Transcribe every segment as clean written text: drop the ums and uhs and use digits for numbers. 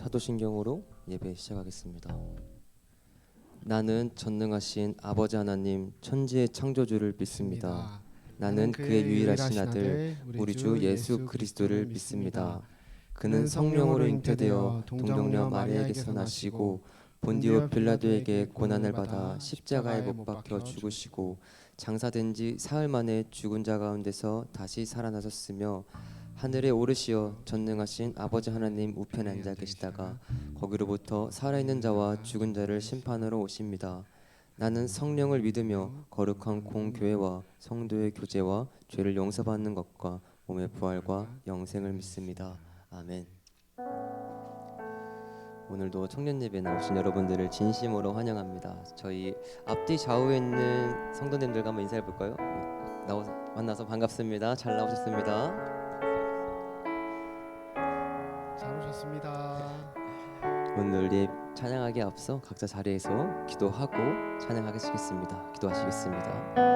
사도신경으로 예배 시작하겠습니다. 나는 전능하신 아버지 하나님 천지의 창조주를 믿습니다. 나는 그의 유일하신 아들 우리 주 예수 그리스도를 믿습니다. 그는 성령으로 잉태되어 동정녀 마리아에게서 나시고 본디오 빌라도에게 고난을 받아 십자가에 못 박혀 죽으시고 장사된 지 사흘 만에 죽은 자 가운데서 다시 살아나셨으며 하늘에 오르시어 전능하신 아버지 하나님 우편에 앉아 계시다가 거기로부터 살아있는 자와 죽은 자를 심판하러 오십니다. 나는 성령을 믿으며 거룩한 공교회와 성도의 교제와 죄를 용서받는 것과 몸의 부활과 영생을 믿습니다. 아멘. 오늘도 청년 예배 나오신 여러분들을 진심으로 환영합니다. 저희 앞뒤 좌우에 있는 성도님들과 한번 인사해 볼까요? 만나서 반갑습니다. 잘 나오셨습니다. 잘 오셨습니다. 오늘 찬양하기에 앞서 각자 자리에서 기도하고 찬양하시겠습니다. 기도하시겠습니다.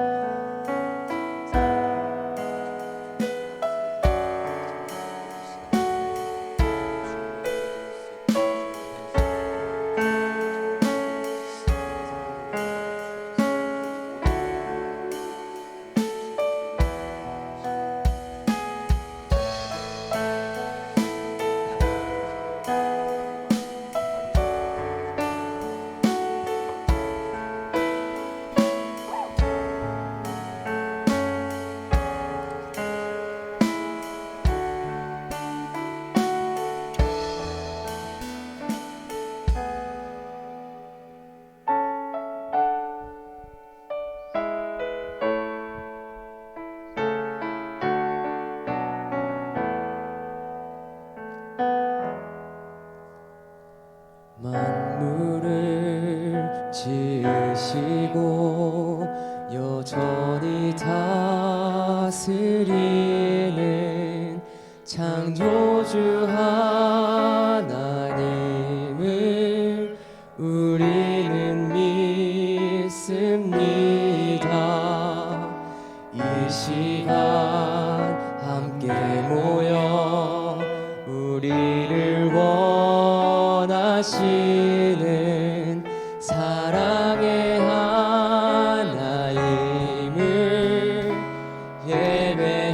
만물을 지으시고 여전히 다스리는 창조주 하나님을 우리는 믿습니다. 이 시간 함께 모여 우리를 원하시는 사랑의 하나님을 예배합니다.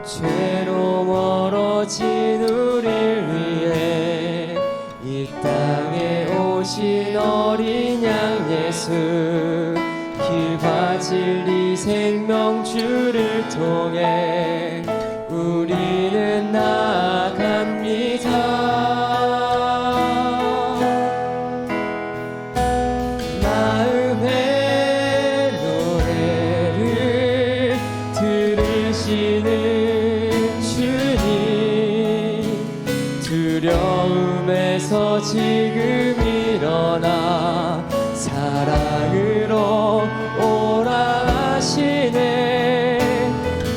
죄로 멀어진 우리를 위해 이 땅에 오신 어린 양 예수, 길과 진리 생명주를 통해 우리는 나아갑니다. 마음의 노래를 들으시는 주님, 두려움에서 지금 일어나 사랑으로 오라 하시네.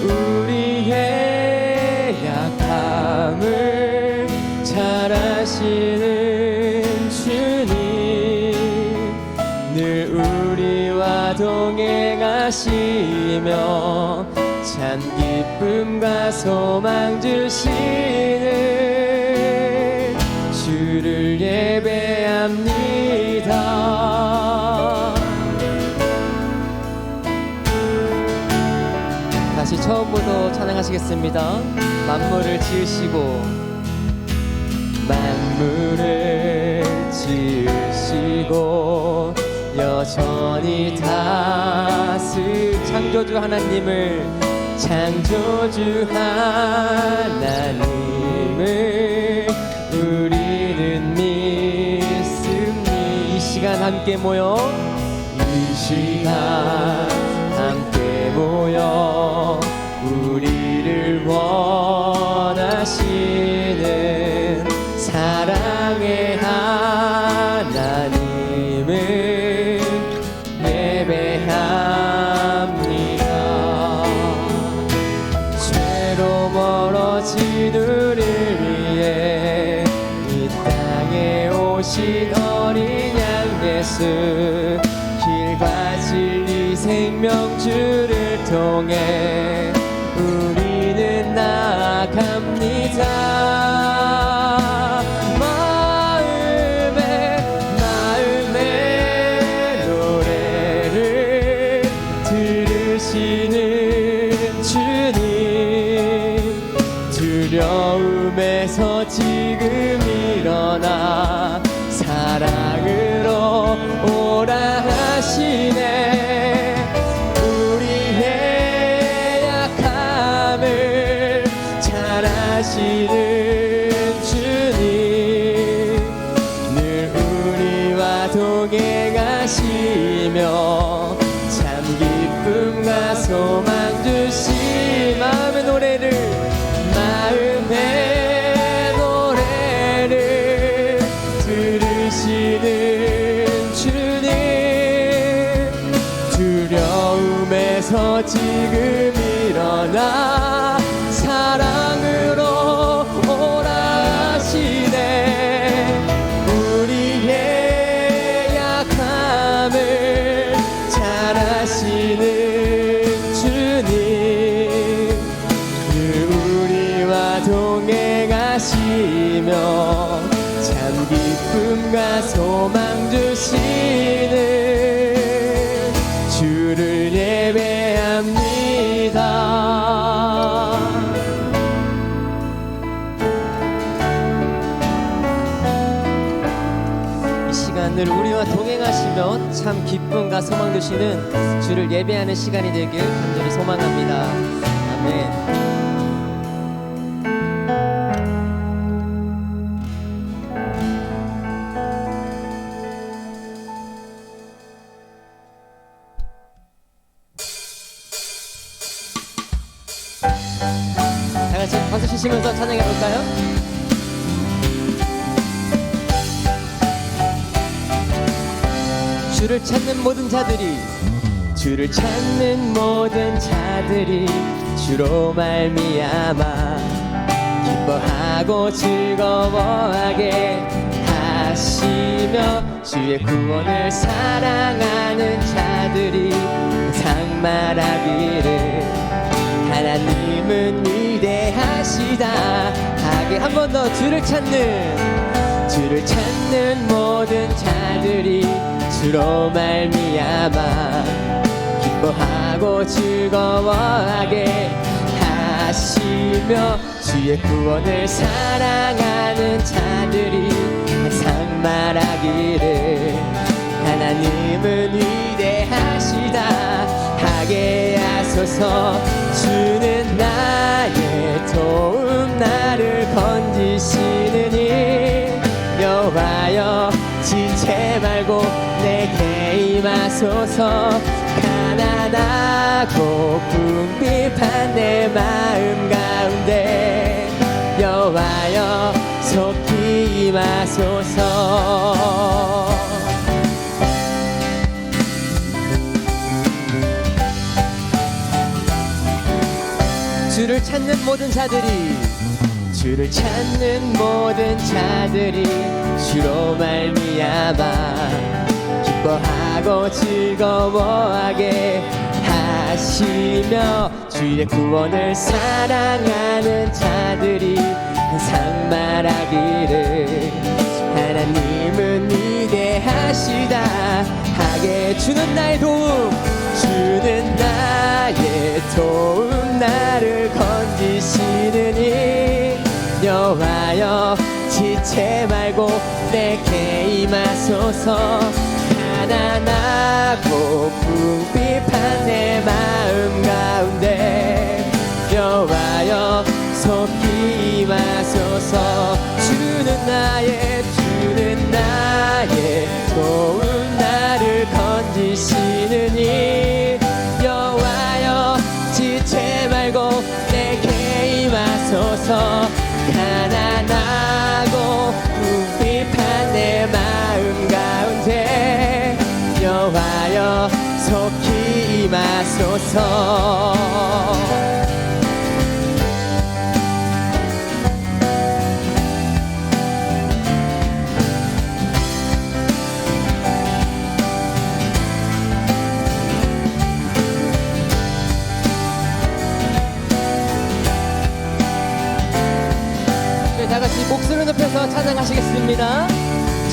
우리의 약함을 잘 아시는 주님, 늘 우리와 동행하시며 참 기쁨과 소망 주시는 주를 예배합니다. 다시 처음부터 찬양하시겠습니다. 만물을 지으시고 만물을 지으시고 여전히 창조주 하나님을 우리는 믿습니다. 이 시간 함께 모여 우리를 원하시는 사랑의 하나님을 예배합니다. 죄로 멀어진 우리를 위해 이 땅에 오신 어린 양 예수, 길과 진리 생명주를 통해 우리는 나아갑니다. 두려움에서 지금 일어나 사랑으로 오라 하시네. 우리의 약함을 잘 아시는 주님, 늘 우리와 동행하시며 참 기쁨과 소망 주시. 마음의 노래를 들으시는 주님, 두려움에서 지금 일어나 사랑으로 오라 하시네. 우리의 약함을 잘 아시는 주님, 늘 우리와 동행하시며 참 기쁨과 소망 주시는 주를 예배합니다. 이 시간 늘 우리와 동행하시며 참 기쁨과 소망 주시는 주를 예배하는 시간이 되길 간절히 소망합니다. 아멘. 다 같이 박수 치시면서 찬양해 볼까요? 주를 찾는 모든 자들이, 주를 찾는 모든 자들이 주로 말미암아 기뻐하고 즐거워하게 하시며 주의 구원을 사랑하는 자들이 항상 말하기를 하나님은 위대하시다 하게. 한 번 더. 주를 찾는 모든 자들이 주로 말미암아 기뻐하고 즐거워하게 하시며 주의 구원을 사랑하는 자들이 항상 말하기를 하나님은 위대하시다 하게 하소서. 주는 나의 도움, 나를 건지시느니 여호와여 지체 말고 내게 임하소서. 가난하고 궁핍한 내 마음 가운데 여호와여 속히 임하소서. 주를 찾는 모든 자들이, 주를 찾는 모든 자들이 주로 말미암아 기뻐하고 즐거워하게 하시며 주의 구원을 사랑하는 자들이 항상 말하기를 하나님은 위대하시다 하게. 주는 나의 도움, 주는 나의 도움, 나를 건지시느니 여호와여 지체 말고 내게 임하소서. 가난하고 궁핍한 내 마음 가운데 여호와여 속히 임하소서. 주는 나의 도움, 나를 건지시느니 여호와여 지체 말고 내게 임하소서. 가난하고 궁핍한 내 마음 가운데 여호와여 속히 임하소서. 다 같이 목소리 높여서 찬양하시겠습니다.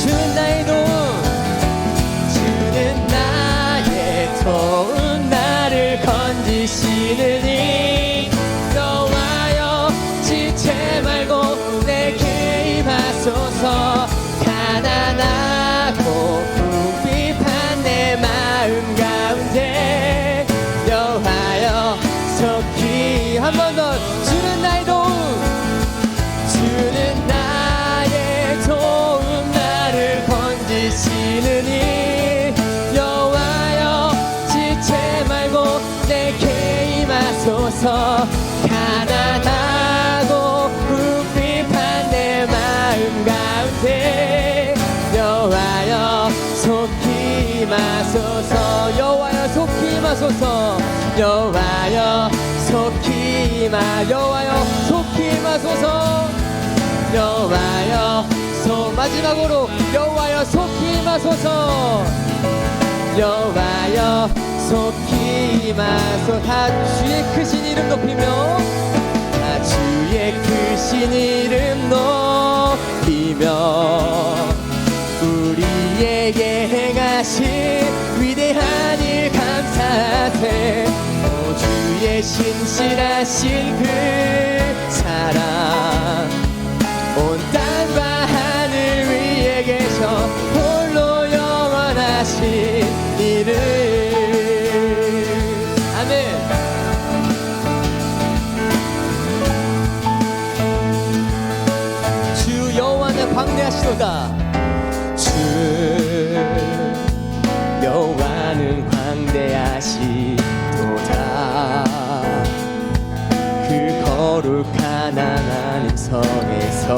주는 나의 도움, 주는 나의 도움, 나를 건지시느니 여호와여 지체 속히 한 번 더 주는 나의 도움 주는 나의 도움 나를 건지시느니 여호와여 지체 말고 내게 임하소서 가난하고 궁핍한 내 마음 가운데 여호와여 속히 임하소서 여호와여 속히 임하소서 여호와여 속히 여호와여 속히 임하소서 여호와여 마지막으로 여호와여 속히 임하소서 여호와여 속히 임하소서 다 주의 크신 이름 높이며 다 주의 크신 이름 높이며 우리에게 행하신 위대한 일 감사하세 오 주의 신실하신 그 사랑 온 땅과 하늘 위에 계셔 홀로 영원하신 이름 아멘 주 여호와는 광대하시도다 주 여호와는 광대하시도다 그 거룩한 하나님 성에서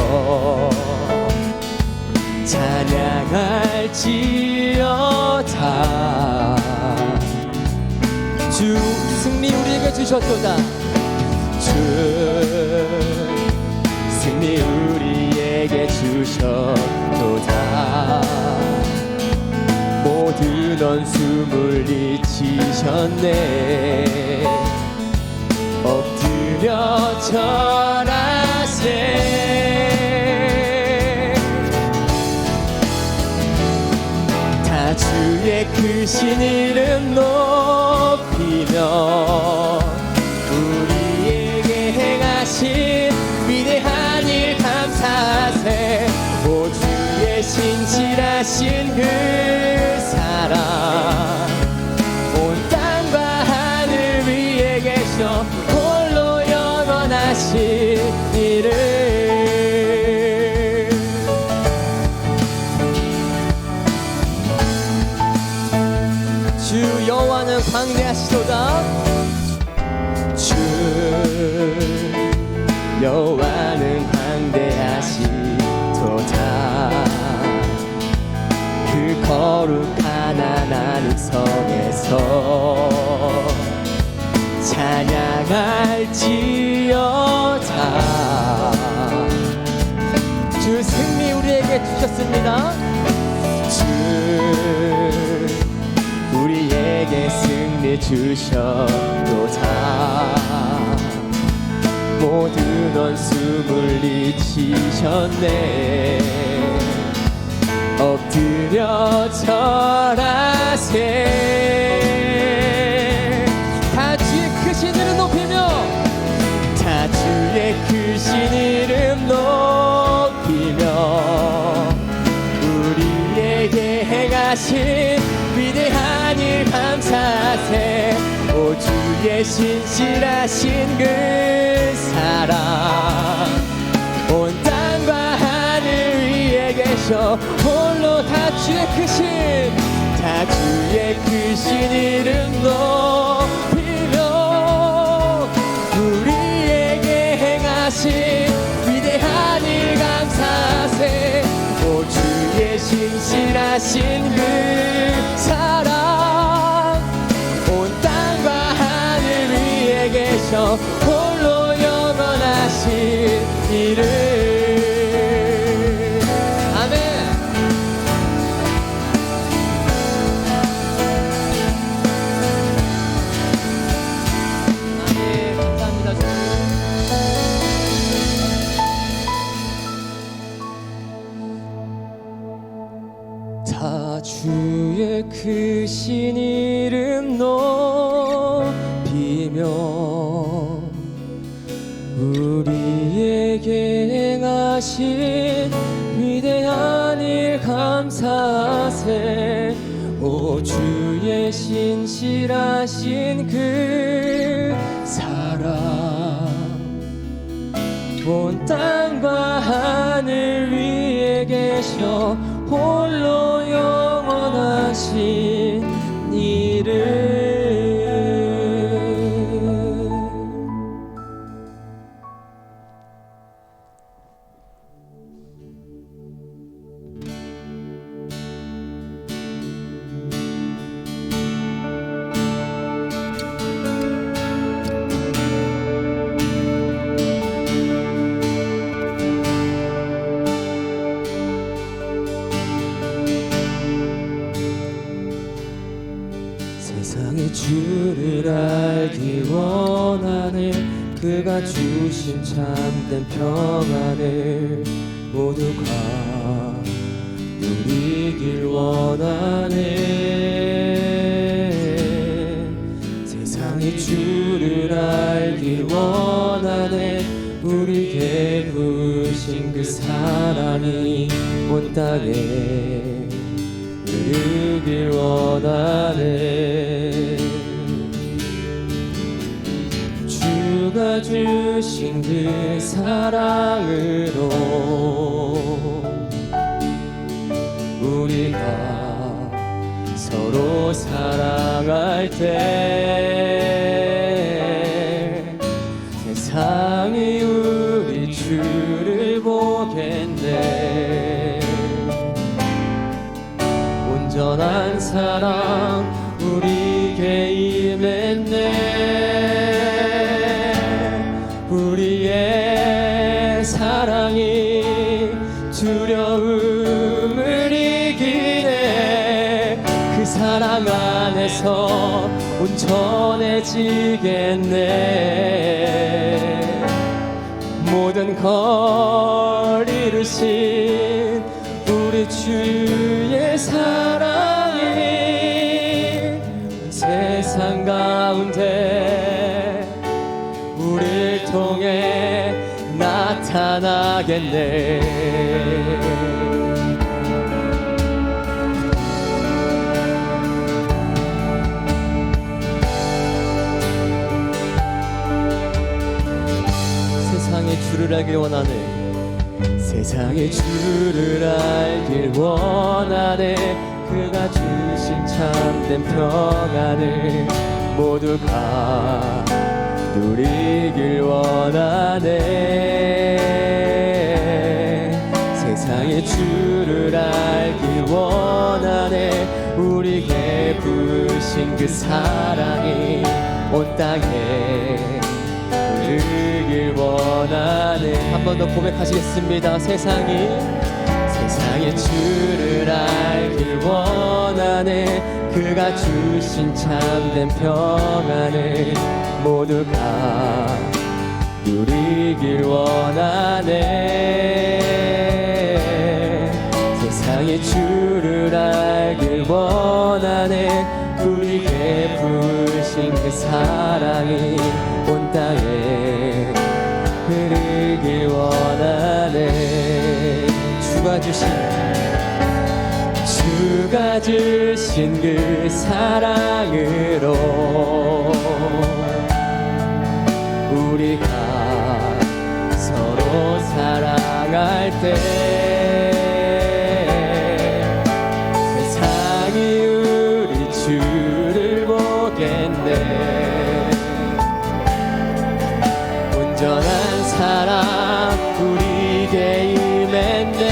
찬양할지어다 주 승리 우리에게 주셨도다 주 승리 우리에게 주셨도다 모든 원수물 잊히셨네 엎드려 절하세 다 주의 크신 이름 높이며 우리에게 행하신 위대한 일 감사하세 오 주의 신실하신 그 사랑 온 땅과 하늘 위에 계셔 홀로 영원하신 이름 주 여호와는 광대하시도다 주 여호와는 광대하시도다 그 거룩한 하나님 성에서 찬양할지어다 주 승리 우리에게 주셨습니다 주 우리에게 승리 주셨도다 모든 원수물 잊히셨네 엎드려 절하세 다 주의 크신 이름 높이며 다 주의 크신 이름 높이며 우리에게 행하신 위대한 일 감사하세 오 주의 신실하신 그 사랑 온 땅과 하늘 위에 계셔 홀로 다 주의 크신 이름 높이며 우리에게 행하신 위대한 일 감사하세 오 주의 신실하신 그 사랑 온 땅과 하늘 위에 계셔 홀로 영원하신 이름 아멘 아멘 감사합니다 다 주의 크신 이름 높이며 우리에게 행하신 위대한 일 감사하세 오 주의 신실하신 그 사랑 온 땅과 하늘 위에 계셔 홀로 영원하신 이름. 세상의 주를 알기 원하네. 그가 주신 참된 평안을 모두가 누리길 원하네. 세상의 주를 알기 원하네. 우리에게 부으신 그 사랑이 온 땅에 흐르길 원하네. 주가 주신 그 사랑으로 우리가 서로 사랑할 때 세상이 우리 주를 보겠네. 온전한 사랑 우리에게 임했네. 우리의 사랑이 두려움을 이기네. 그 사랑 안에서 온전해지겠네. 모든 걸 이루신 우리 주의 사랑이 세상 가운데 우리를 통해 나타나겠네. 세상의 주를 알길 원하네. 세상의 주를 알길 원하네. 그가 주신 참된 평안을 모두가 누리길 원하네. 세상의 주를 알길 원하네. 우리에게 부으신 그 사랑이 온 땅에 흐르길 원하네. 한 번 더 고백하시겠습니다. 세상의 주를 알길 원하네. 그가 주신 참된 평안을 모두가 누리길 원하네. 세상의 주를 알길 원하네. 우리에게 부으신 그 사랑이 온 땅에 흐르길 원하네. 주가 주신 그 사랑으로 우리가 서로 사랑할 때 세상이 우리 주를 보겠네. 온전한 사랑 우리에게 임했네.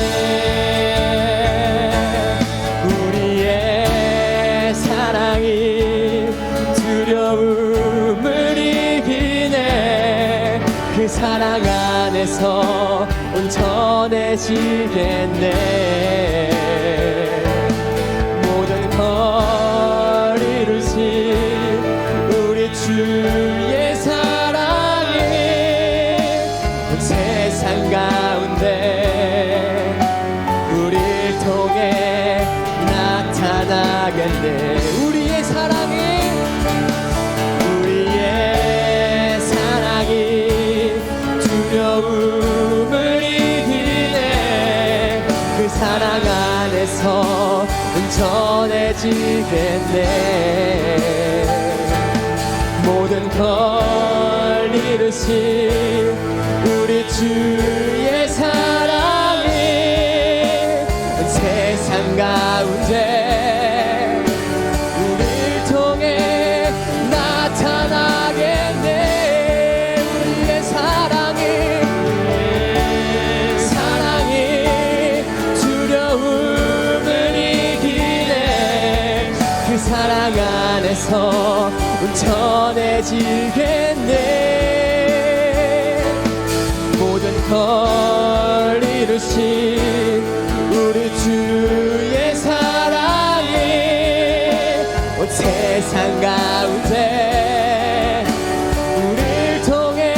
우리의 사랑이 두려움을 이기네. 그 사랑 안에서 온전해지겠네. 모든 걸 이루신 우리 주의 사랑이 세상 가운데 우리를 통해 나타나겠네. 우리의 사랑이 두려움을 이기네. 그 사랑 안에서 온전해지겠네. 모든 걸 이루신 우리 주의 사랑이 세상 가운데 우리를 통해 나타나겠네. 우리의 사랑이 두려움을 이기네. 그 사랑 안에서 온전해지겠네. 모든 걸 이루신 우리 주의 사랑이 온 세상 가운데 우리를 통해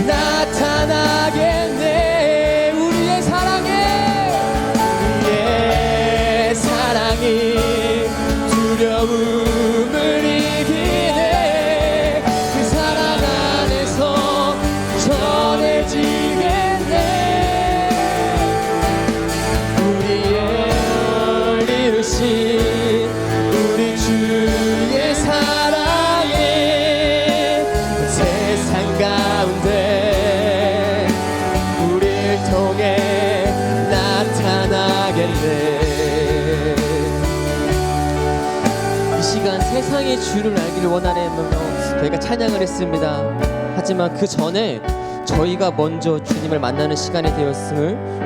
나타나겠네. 우리의 사랑이 두려움을 이기네. 그 사랑 안에서 전해지겠네. 우리의 이루신 우리 주의 사랑이 세상 가운데 우리를 통해 나타나겠네. 이 시간 세상의 주를 알기를 원하며 저희가 찬양을 했습니다. 하지만 그 전에 저희가 먼저 주님을 만나는 시간이 되었으면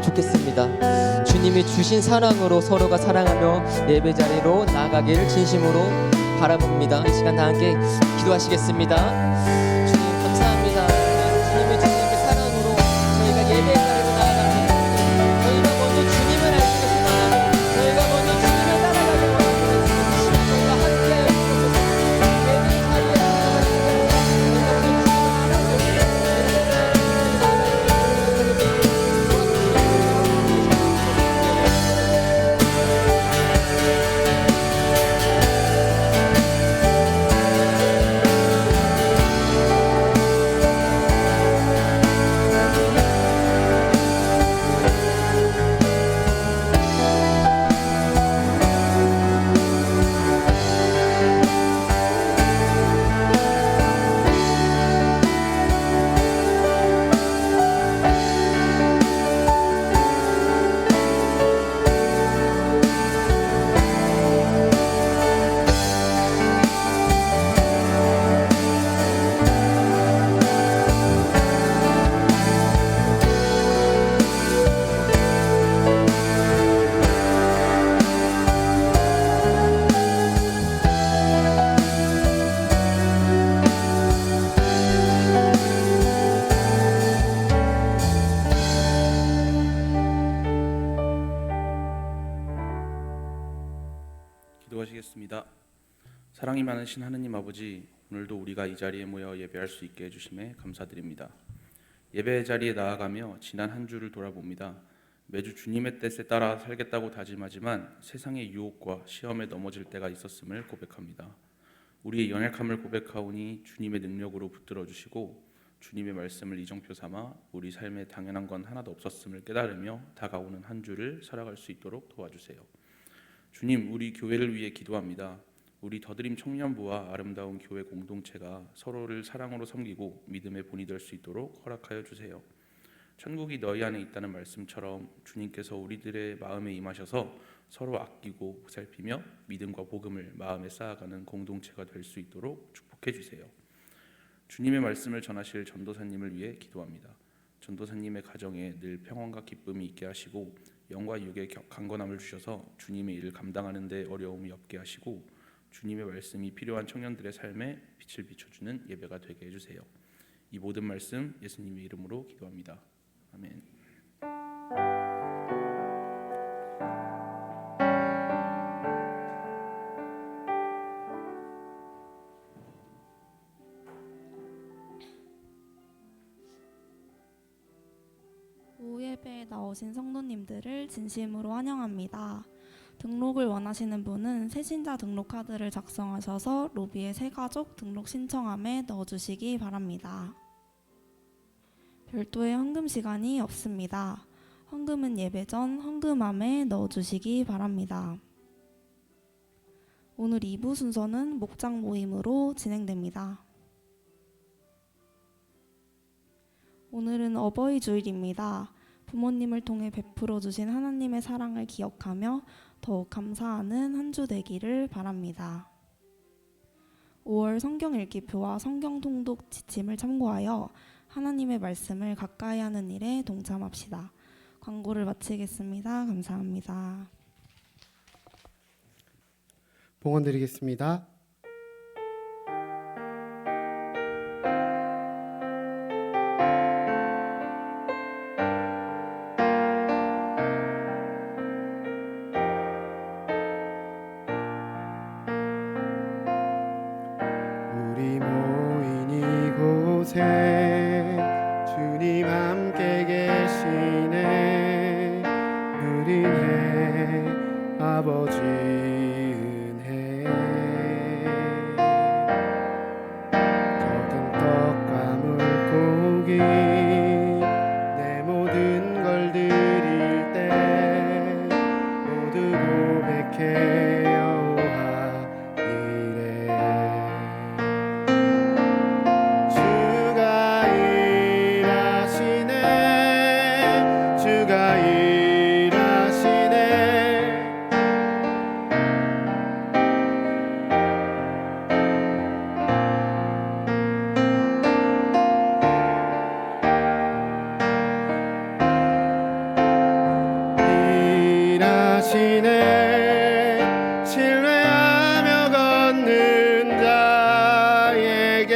좋겠습니다. 주님이 주신 사랑으로 서로가 사랑하며 예배 자리로 나아가기를 진심으로 바라봅니다. 이 시간 다 함께 기도하시겠습니다. 주님 감사합니다. 주님이 주신 그 사랑으로 저희가 예배 자리로 나아가기, 저희가 먼저 주님을 알기 위해서, 저희가 먼저 주님을 따라가기 원합니다. 저희가 함께하여 주옵소서. 예배 자리에 기도하시겠습니다. 사랑이 많으신 하느님 아버지, 오늘도 우리가 이 자리에 모여 예배할 수 있게 해주심에 감사드립니다. 예배의 자리에 나아가며 지난 한 주를 돌아봅니다. 매주 주님의 뜻에 따라 살겠다고 다짐하지만 세상의 유혹과 시험에 넘어질 때가 있었음을 고백합니다. 우리의 연약함을 고백하오니 주님의 능력으로 붙들어 주시고 주님의 말씀을 이정표 삼아 우리 삶에 당연한 건 하나도 없었음을 깨달으며 다가오는 한 주를 살아갈 수 있도록 도와주세요. 주님, 우리 교회를 위해 기도합니다. 우리 더드림 청년부와 아름다운 교회 공동체가 서로를 사랑으로 섬기고 믿음의 본이 될 수 있도록 허락하여 주세요. 천국이 너희 안에 있다는 말씀처럼 주님께서 우리들의 마음에 임하셔서 서로 아끼고 보살피며 믿음과 복음을 마음에 쌓아가는 공동체가 될 수 있도록 축복해 주세요. 주님의 말씀을 전하실 전도사님을 위해 기도합니다. 전도사님의 가정에 늘 평안과 기쁨이 있게 하시고 영과 육의 강건함을 주셔서 주님의 일을 감당하는 데 어려움이 없게 하시고 주님의 말씀이 필요한 청년들의 삶에 빛을 비춰주는 예배가 되게 해주세요. 이 모든 말씀 예수님의 이름으로 기도합니다. 아멘. 오예배에 나오신 성도님들을 진심으로 환영합니다. 등록을 원하시는 분은 새신자 등록 카드를 작성하셔서 로비에 새가족 등록 신청함에 넣어주시기 바랍니다. 별도의 헌금 시간이 없습니다. 헌금은 예배 전 헌금함에 넣어주시기 바랍니다. 오늘 2부 순서는 목장 모임으로 진행됩니다. 오늘은 어버이 주일입니다. 부모님을 통해 베풀어 주신 하나님의 사랑을 기억하며 더욱 감사하는 한 주 되기를 바랍니다. 5월 성경 읽기표와 성경 통독 지침을 참고하여 하나님의 말씀을 가까이 하는 일에 동참합시다. 광고를 마치겠습니다. 감사합니다. 봉헌 드리겠습니다. 우리 모인 이곳에 주님 함께 계시네. 누리네 아버지 은혜. 적은 떡과 물고기 내 모든 걸 드릴 때 모두 고백해 여호와이래. 주가 일하시네. 주가 일하시네. 일하시네. 신뢰하며 걷는 자에게.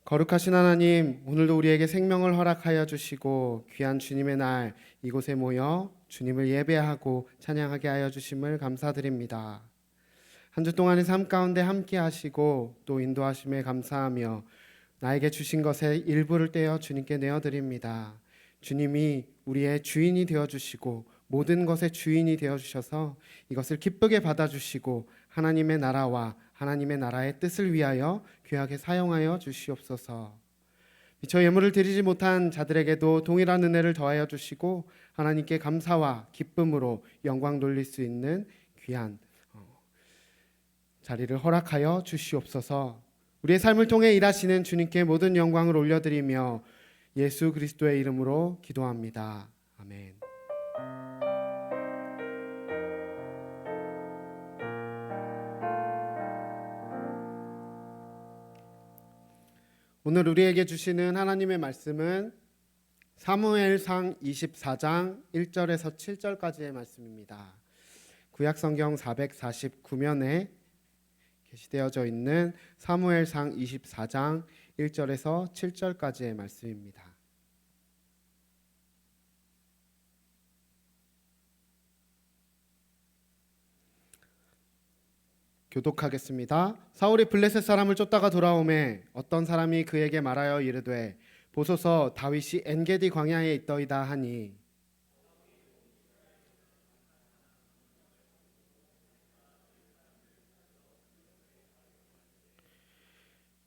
거룩하신 하나님, 오늘도 우리에게 생명을 허락하여 주시고 귀한 주님의 날 이곳에 모여 주님을 예배하고 찬양하게 하여 주심을 감사드립니다. 한 주 동안의 삶 가운데 함께 하시고 또 인도하심에 감사하며 나에게 주신 것의 일부를 떼어 주님께 내어드립니다. 주님이 우리의 주인이 되어주시고 모든 것의 주인이 되어주셔서 이것을 기쁘게 받아주시고 하나님의 나라와 하나님의 나라의 뜻을 위하여 귀하게 사용하여 주시옵소서. 미처 예물을 드리지 못한 자들에게도 동일한 은혜를 더하여 주시고 하나님께 감사와 기쁨으로 영광 돌릴 수 있는 귀한 자리를 허락하여 주시옵소서. 우리의 삶을 통해 일하시는 주님께 모든 영광을 올려드리며 예수 그리스도의 이름으로 기도합니다. 아멘. 오늘 우리에게 주시는 하나님의 말씀은 사무엘상 24장 1절에서 7절까지의 말씀입니다. 구약성경 449면에 게시되어져 있는 사무엘상 24장 1절에서 7절까지의 말씀입니다. 교독하겠습니다. 사울이 블레셋 사람을 쫓다가 돌아오매 어떤 사람이 그에게 말하여 이르되 보소서 다윗이 엔게디 광야에 있더이다 하니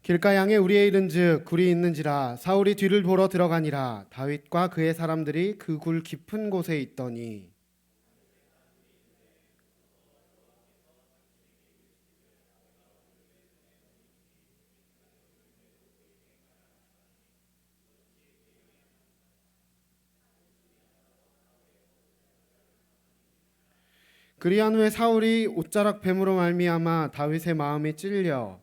길가 양에 우리의 이른즉 굴이 있는지라 사울이 뒤를 보러 들어가니라. 다윗과 그의 사람들이 그 굴 깊은 곳에 있더니 그리한 후에 사울이 옷자락 뱀으로 말미암아 다윗의 마음이 찔려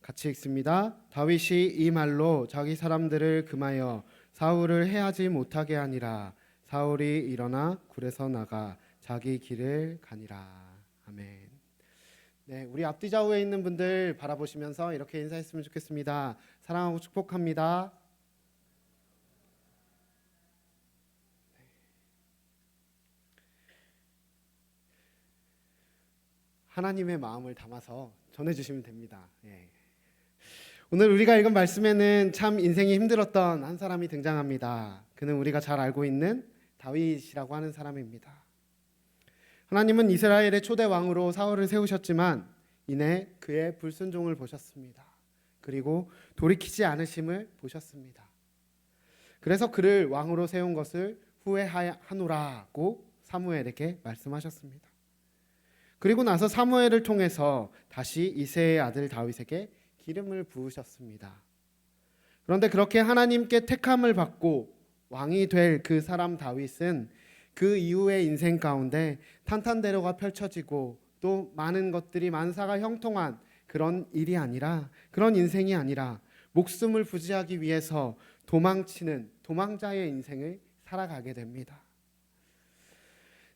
같이 읽습니다. 다윗이 이 말로 자기 사람들을 금하여 사울을 해하지 못하게 하니라. 사울이 일어나 굴에서 나가 자기 길을 가니라. 아멘. 네, 우리 앞뒤 좌우에 있는 분들 바라보시면서 이렇게 인사했으면 좋겠습니다. 사랑하고 축복합니다. 하나님의 마음을 담아서 전해주시면 됩니다. 예. 오늘 우리가 읽은 말씀에는 참 인생이 힘들었던 한 사람이 등장합니다. 그는 우리가 잘 알고 있는 다윗이라고 하는 사람입니다. 하나님은 이스라엘의 초대 왕으로 사울을 세우셨지만 이내 그의 불순종을 보셨습니다. 그리고 돌이키지 않으심을 보셨습니다. 그래서 그를 왕으로 세운 것을 후회하노라고 사무엘에게 말씀하셨습니다. 그리고 나서 사무엘을 통해서 다시 이새의 아들 다윗에게 기름을 부으셨습니다. 그런데 그렇게 하나님께 택함을 받고 왕이 될 그 사람 다윗은 그 이후의 인생 가운데 탄탄대로가 펼쳐지고 또 많은 것들이 만사가 형통한 그런 일이 아니라, 그런 인생이 아니라 목숨을 부지하기 위해서 도망치는 도망자의 인생을 살아가게 됩니다.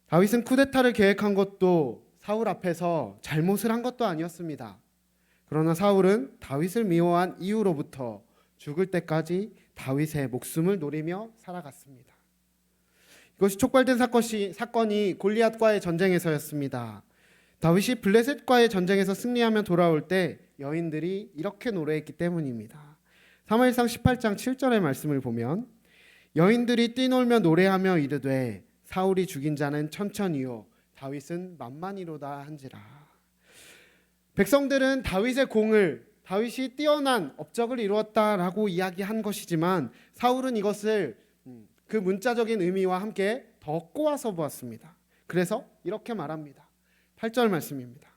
다윗은 쿠데타를 계획한 것도 사울 앞에서 잘못을 한 것도 아니었습니다. 그러나 사울은 다윗을 미워한 이후로부터 죽을 때까지 다윗의 목숨을 노리며 살아갔습니다. 이것이 촉발된 사건이 골리앗과의 전쟁에서였습니다. 다윗이 블레셋과의 전쟁에서 승리하며 돌아올 때 여인들이 이렇게 노래했기 때문입니다. 사무엘상 18장 7절의 말씀을 보면 여인들이 뛰놀며 노래하며 이르되 사울이 죽인 자는 천천히요 다윗은 만만히로다 한지라. 백성들은 다윗의 공을, 다윗이 뛰어난 업적을 이루었다라고 이야기한 것이지만 사울은 이것을 그 문자적인 의미와 함께 더 꼬아서 보았습니다. 그래서 이렇게 말합니다. 8절 말씀입니다.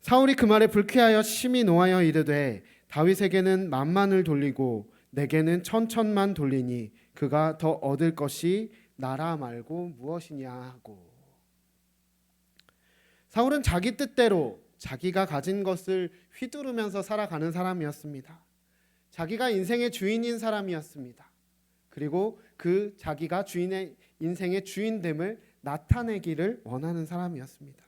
사울이 그 말에 불쾌하여 심히 노하여 이르되 다윗에게는 만만을 돌리고 내게는 천천만 돌리니 그가 더 얻을 것이 나라 말고 무엇이냐 하고. 사울은 자기 뜻대로 자기가 가진 것을 휘두르면서 살아가는 사람이었습니다. 자기가 인생의 주인인 사람이었습니다. 그리고 그 자기가 주인의 인생의 주인됨을 나타내기를 원하는 사람이었습니다.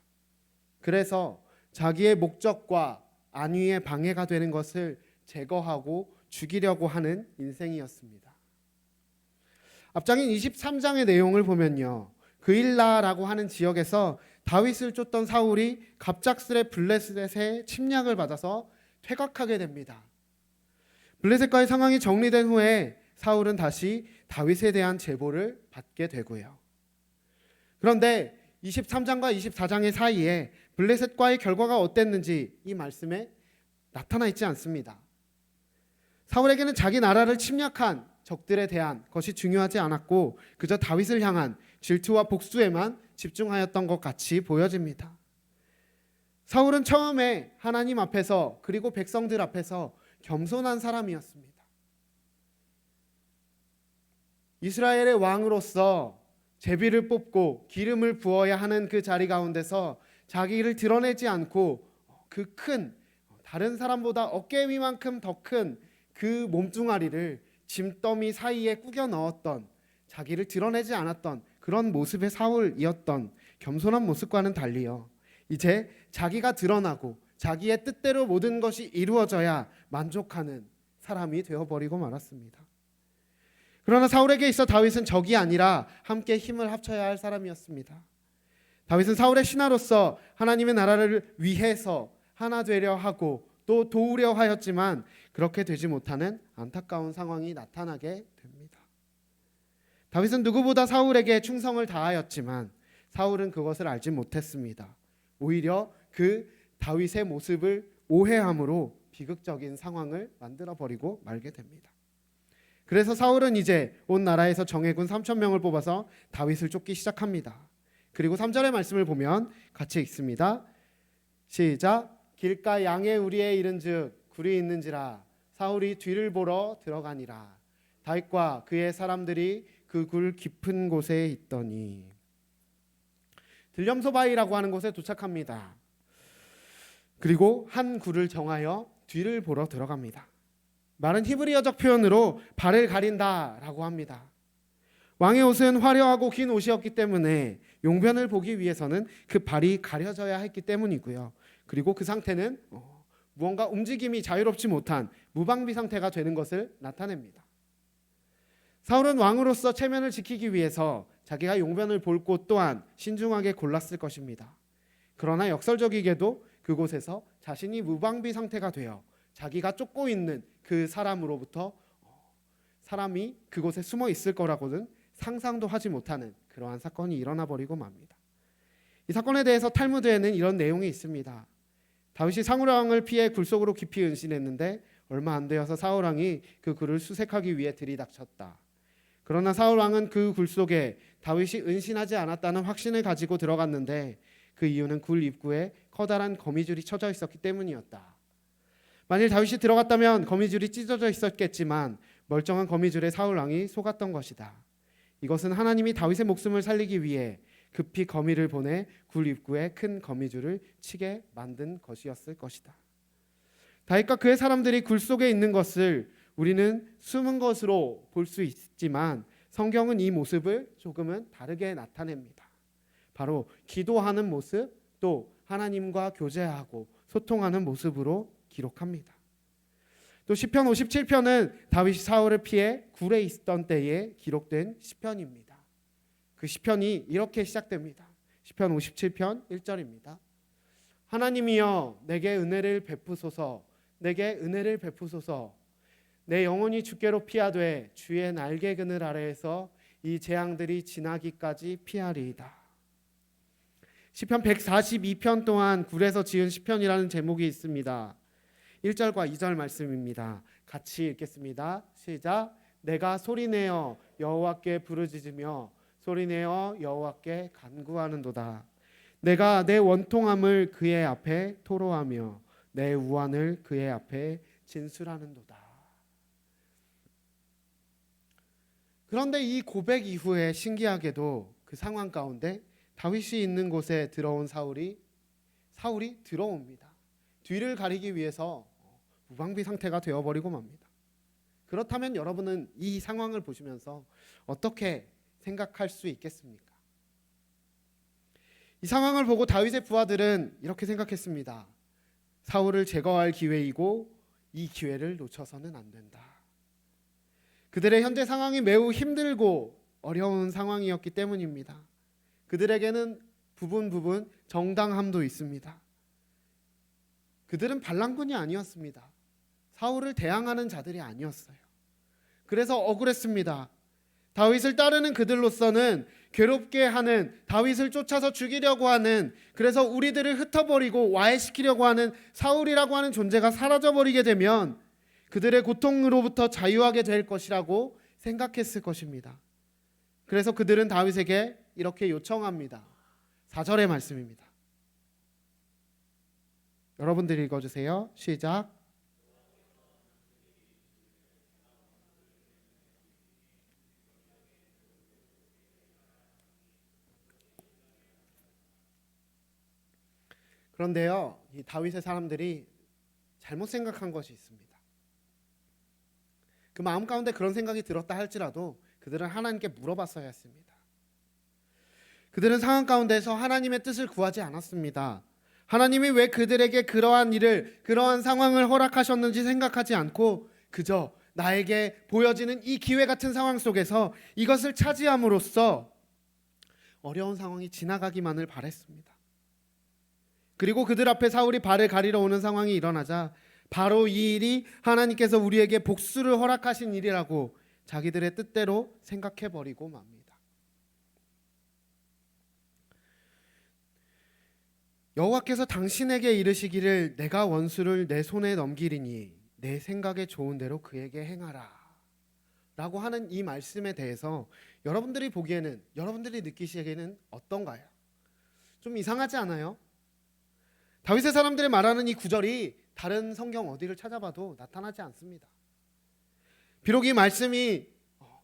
그래서 자기의 목적과 안위에 방해가 되는 것을 제거하고 죽이려고 하는 인생이었습니다. 앞장인 23장의 내용을 보면요, 그일라라고 하는 지역에서 다윗을 쫓던 사울이 갑작스레 블레셋의 침략을 받아서 퇴각하게 됩니다. 블레셋과의 상황이 정리된 후에 사울은 다시 다윗에 대한 제보를 받게 되고요. 그런데 23장과 24장의 사이에 블레셋과의 결과가 어땠는지 이 말씀에 나타나 있지 않습니다. 사울에게는 자기 나라를 침략한 적들에 대한 것이 중요하지 않았고 그저 다윗을 향한 질투와 복수에만 집중하였던 것 같이 보여집니다. 사울은 처음에 하나님 앞에서 그리고 백성들 앞에서 겸손한 사람이었습니다. 이스라엘의 왕으로서 제비를 뽑고 기름을 부어야 하는 그 자리 가운데서 자기를 드러내지 않고 그 큰, 다른 사람보다 어깨 위만큼 더 큰 그 몸뚱아리를 짐더미 사이에 꾸겨 넣었던, 자기를 드러내지 않았던 그런 모습의 사울이었던 겸손한 모습과는 달리요, 이제 자기가 드러나고 자기의 뜻대로 모든 것이 이루어져야 만족하는 사람이 되어버리고 말았습니다. 그러나 사울에게 있어 다윗은 적이 아니라 함께 힘을 합쳐야 할 사람이었습니다. 다윗은 사울의 신하로서 하나님의 나라를 위해서 하나 되려 하고 또 도우려 하였지만 그렇게 되지 못하는 안타까운 상황이 나타나게 됩니다. 다윗은 누구보다 사울에게 충성을 다하였지만 사울은 그것을 알지 못했습니다. 오히려 그 다윗의 모습을 오해함으로 비극적인 상황을 만들어버리고 말게 됩니다. 그래서 사울은 이제 온 나라에서 정예군 3,000명을 뽑아서 다윗을 쫓기 시작합니다. 그리고 3절의 말씀을 보면 같이 읽습니다. 시작. 길가 양의 우리에 이른즉 굴이 있는지라 사울이 뒤를 보러 들어가니라. 다윗과 그의 사람들이 그 굴 깊은 곳에 있더니. 들렴소바이라고 하는 곳에 도착합니다. 그리고 한 굴을 정하여 뒤를 보러 들어갑니다. 말은 히브리어적 표현으로 발을 가린다라고 합니다. 왕의 옷은 화려하고 긴 옷이었기 때문에 용변을 보기 위해서는 그 발이 가려져야 했기 때문이고요. 그리고 그 상태는 무언가 움직임이 자유롭지 못한 무방비 상태가 되는 것을 나타냅니다. 사울은 왕으로서 체면을 지키기 위해서 자기가 용변을 볼 곳 또한 신중하게 골랐을 것입니다. 그러나 역설적이게도 그곳에서 자신이 무방비 상태가 되어 자기가 쫓고 있는 그 사람으로부터 사람이 그곳에 숨어 있을 거라고는 상상도 하지 못하는 그러한 사건이 일어나 버리고 맙니다. 이 사건에 대해서 탈무드에는 이런 내용이 있습니다. 다윗이 사울 왕을 피해 굴 속으로 깊이 은신했는데 얼마 안 되어서 사울 왕이 그 굴을 수색하기 위해 들이닥쳤다. 그러나 사울 왕은 그 굴 속에 다윗이 은신하지 않았다는 확신을 가지고 들어갔는데 그 이유는 굴 입구에 커다란 거미줄이 쳐져 있었기 때문이었다. 만일 다윗이 들어갔다면 거미줄이 찢어져 있었겠지만 멀쩡한 거미줄에 사울 왕이 속았던 것이다. 이것은 하나님이 다윗의 목숨을 살리기 위해 급히 거미를 보내 굴 입구에 큰 거미줄을 치게 만든 것이었을 것이다. 다윗과 그의 사람들이 굴 속에 있는 것을 우리는 숨은 것으로 볼 수 있지만 성경은 이 모습을 조금은 다르게 나타냅니다. 바로 기도하는 모습, 또 하나님과 교제하고 소통하는 모습으로 기록합니다. 또 시편 57편은 다윗이 사울을 피해 굴에 있던 때에 기록된 시편입니다. 그 시편이 이렇게 시작됩니다. 시편 57편 1절입니다. 하나님이여 내게 은혜를 베푸소서, 내게 은혜를 베푸소서. 내 영혼이 주께로 피하되 주의 날개 그늘 아래에서 이 재앙들이 지나기까지 피하리이다. 시편 142편 또한 굴에서 지은 시편이라는 제목이 있습니다. 1절과 2절 말씀입니다. 같이 읽겠습니다. 시작. 내가 소리내어 여호와께 부르짖으며 소리내어 여호와께 간구하는도다. 내가 내 원통함을 그의 앞에 토로하며 내 우환을 그의 앞에 진술하는도다. 그런데 이 고백 이후에 신기하게도 그 상황 가운데 다윗이 있는 곳에 들어온 사울이 들어옵니다. 뒤를 가리기 위해서 무방비 상태가 되어버리고 맙니다. 그렇다면 여러분은 이 상황을 보시면서 어떻게 생각할 수 있겠습니까? 이 상황을 보고 다윗의 부하들은 이렇게 생각했습니다. 사울을 제거할 기회이고 이 기회를 놓쳐서는 안 된다. 그들의 현재 상황이 매우 힘들고 어려운 상황이었기 때문입니다. 그들에게는 부분 정당함도 있습니다. 그들은 반란군이 아니었습니다. 사울을 대항하는 자들이 아니었어요. 그래서 억울했습니다. 다윗을 따르는 그들로서는 괴롭게 하는, 다윗을 쫓아서 죽이려고 하는, 그래서 우리들을 흩어버리고 와해시키려고 하는 사울이라고 하는 존재가 사라져버리게 되면 그들의 고통으로부터 자유하게 될 것이라고 생각했을 것입니다. 그래서 그들은 다윗에게 이렇게 요청합니다. 4절의 말씀입니다. 여러분들이 읽어주세요. 시작. 그런데요, 이 다윗의 사람들이 잘못 생각한 것이 있습니다. 그 마음 가운데 그런 생각이 들었다 할지라도 그들은 하나님께 물어봤어야 했습니다. 그들은 상황 가운데서 하나님의 뜻을 구하지 않았습니다. 하나님이 왜 그들에게 그러한 일을, 그러한 상황을 허락하셨는지 생각하지 않고 그저 나에게 보여지는 이 기회 같은 상황 속에서 이것을 차지함으로써 어려운 상황이 지나가기만을 바랬습니다. 그리고 그들 앞에 사울이 발을 가리러 오는 상황이 일어나자 바로 이 일이 하나님께서 우리에게 복수를 허락하신 일이라고 자기들의 뜻대로 생각해버리고 맙니다. 여호와께서 당신에게 이르시기를 내가 원수를 내 손에 넘기리니 내 생각에 좋은 대로 그에게 행하라 라고 하는 이 말씀에 대해서 여러분들이 보기에는, 여러분들이 느끼시기에는 어떤가요? 좀 이상하지 않아요? 다윗의 사람들이 말하는 이 구절이 다른 성경 어디를 찾아봐도 나타나지 않습니다. 비록 이 말씀이